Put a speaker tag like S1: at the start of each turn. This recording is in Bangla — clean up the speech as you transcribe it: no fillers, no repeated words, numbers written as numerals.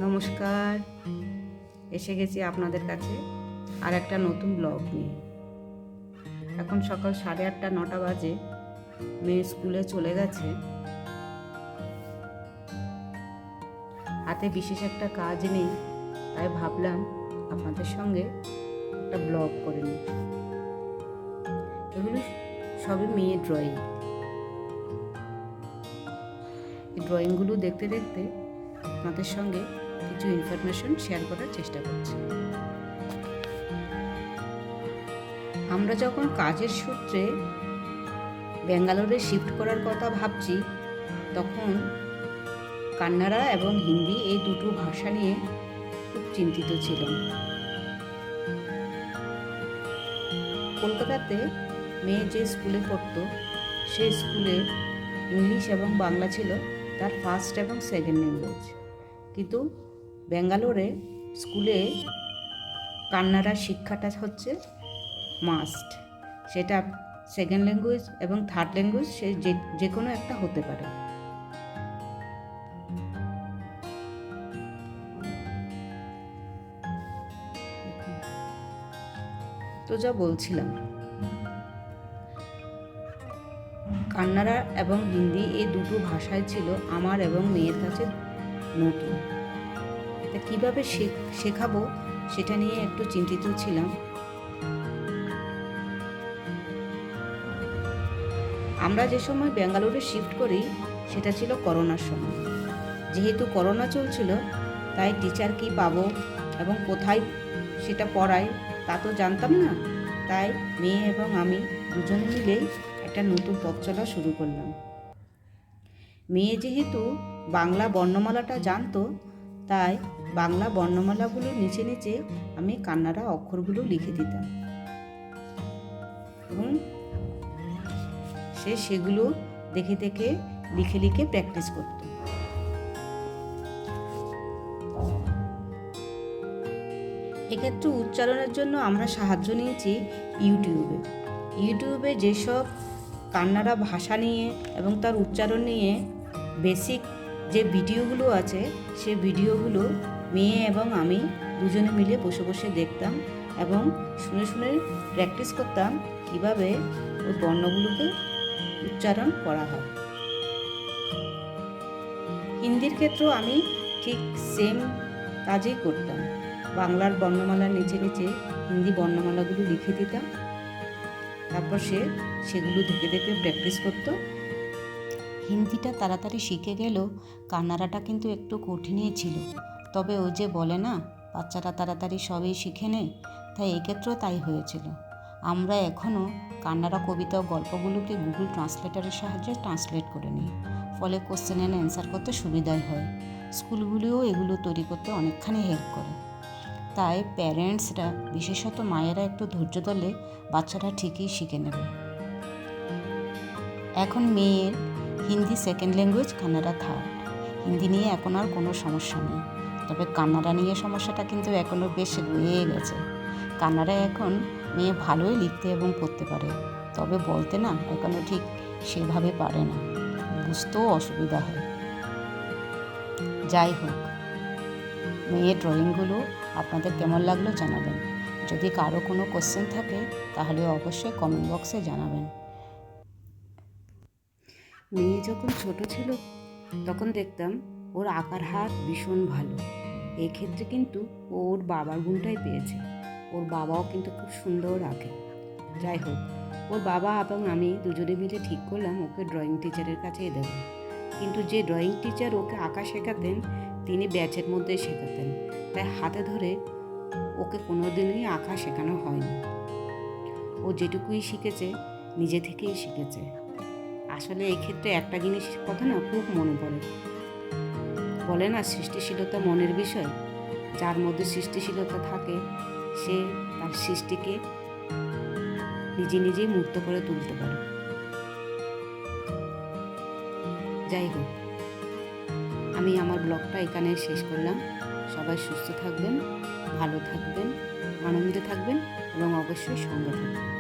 S1: নমস্কার, এসে গেছি আপনাদের কাছে আর একটা নতুন ব্লগ নিয়ে। এখন সকাল 8:30-9টা বাজে। মেয়ে স্কুলে চলে গেছে। হাতে বিশেষ একটা কাজ নেই, তাই ভাবলাম আপনাদের সঙ্গে একটা ব্লগ করে নিই। এগুলো সবই মেয়ের ড্রয়িং। এই ড্রয়িংগুলো দেখতে দেখতে আপনাদের সঙ্গে কিছু ইনফরমেশন শেয়ার করার চেষ্টা করছি। আমরা যখন কাজের সূত্রে ব্যাঙ্গালোরে শিফট করার কথা ভাবছি, তখন কান্নাড়া এবং হিন্দি এই দুটো ভাষা নিয়ে খুব চিন্তিত ছিলাম। কলকাতাতে মেয়ে যে স্কুলে পড়তো, সেই স্কুলে ইংলিশ এবং বাংলা ছিল তার ফার্স্ট এবং সেকেন্ড ল্যাঙ্গুয়েজ, কিন্তু ব্যাঙ্গালোরে স্কুলে কান্নাড়া শিক্ষাটা হচ্ছে মাস্ট। সেটা সেকেন্ড ল্যাঙ্গুয়েজ এবং থার্ড ল্যাঙ্গুয়েজ সে যে কোনো একটা হতে পারে। তো যা বলছিলাম, কান্নাড়া এবং হিন্দি এই দুটো ভাষায় ছিল আমার এবং মেয়ের কাছে নতুন। এটা কীভাবে শেখাবো সেটা নিয়ে একটু চিন্তিত ছিলাম। আমরা যে সময় ব্যাঙ্গালোরে শিফট করি সেটা ছিল করোনার সময়। যেহেতু করোনা চলছিল, তাই টিচার কি পাবো এবং কোথায় সেটা পড়াই তা তো জানতাম না। তাই মেয়ে এবং আমি দুজনে মিলেই একটা নতুন পথ চলা শুরু করলাম। মেয়ে যেহেতু বাংলা বর্ণমালাটা জানতো, তাই বাংলা বর্ণমালাগুলোর নিচে নিচে আমি কান্নাড়া অক্ষরগুলো লিখে দিতাম এবং সেগুলো দেখে দেখে লিখে লিখে প্র্যাকটিস করত। এক্ষেত্রে উচ্চারণের জন্য আমরা সাহায্য নিয়েছি ইউটিউবে যেসব কান্নাড়া ভাষা নিয়ে এবং তার উচ্চারণ নিয়ে বেসিক যে ভিডিওগুলো আছে, সে ভিডিওগুলো মেয়ে এবং আমি দুজনে মিলে বসে বসে দেখতাম এবং শুনে শুনে প্র্যাকটিস করতাম কীভাবে ওই বর্ণগুলোকে উচ্চারণ করা হয়। হিন্দির ক্ষেত্রেও আমি ঠিক সেম কাজই করতাম। বাংলার বর্ণমালার নিচে নিচে হিন্দি বর্ণমালাগুলো লিখে দিতাম, তারপর সেগুলো দেখে দেখে প্র্যাকটিস করত। হিন্দিটা তাড়াতাড়ি শিখে গেলেও কান্নাড়াটা কিন্তু একটু কঠিনই ছিল। তবে ওই যে বলে না, বাচ্চারা তাড়াতাড়ি সবই শিখে নেয়, তাই এক্ষেত্রেও তাই হয়েছিল। আমরা এখনও কান্নাড়া কবিতা ও গল্পগুলোকে গুগল ট্রান্সলেটরের সাহায্যে ট্রান্সলেট করে নিই, ফলে কোশ্চেন অ্যান্ড অ্যান্সার করতে সুবিধাই হয়। স্কুলগুলিও এগুলো তৈরি করতে অনেকখানি হেল্প করে। তাই প্যারেন্টসরা, বিশেষত মায়েরা একটু ধৈর্য ধরলে বাচ্চারা ঠিকই শিখে নেবে। এখন মেয়ের Hindi second language, Kannada third. Hindi নিয়ে এখন আর কোনো সমস্যা নেই, তবে কান্নাড়া নিয়ে সমস্যাটা কিন্তু এখনও বেশ রয়ে গেছে। কান্নাড়া এখন মেয়ে ভালোই লিখতে এবং পড়তে পারে, তবে বলতে না এখনও ঠিক সেভাবে পারে না, বুঝতেও অসুবিধা হয়। যাই হোক, মেয়ের ড্রয়িংগুলো আপনাদের কেমন লাগলো জানাবেন। যদি কারো কোনো কোশ্চেন থাকে তাহলে অবশ্যই কমেন্ট বক্সে জানাবেন। মেয়ে যখন ছোট ছিল তখন দেখতাম ওর আঁকার হাত ভীষণ ভালো। এক্ষেত্রে কিন্তু ওর বাবার গুণটাই পেয়েছে। ওর বাবাও কিন্তু খুব সুন্দর আঁকে। যাই হোক, ওর বাবা এবং আমি দুজনে মিলে ঠিক করলাম ওকে ড্রয়িং টিচারের কাছেই দেবো। কিন্তু যে ড্রয়িং টিচার ওকে আঁকা শেখাতেন, তিনি ব্যাচের মধ্যে শেখাতেন, তাই হাতে ধরে ওকে কোনো দিনই আঁকা শেখানো হয়নি। ও যেটুকুই শিখেছে নিজে থেকেই শিখেছে। আসলে এই ক্ষেত্রে একটা জিনিসের কথা না খুব মনে পড়ে। বলে না, সৃষ্টিশীলতা মনের বিষয়। যার মধ্যে সৃষ্টিশীলতা থাকে, সে তার সৃষ্টিকে নিজে নিজেই মূর্ত করে তুলতে পারে। যাই হোক, আমি আমার ব্লগটা এখানে শেষ করলাম। সবাই সুস্থ থাকবেন, ভালো থাকবেন, আনন্দে থাকবেন এবং অবশ্যই সঙ্গে থাকবেন।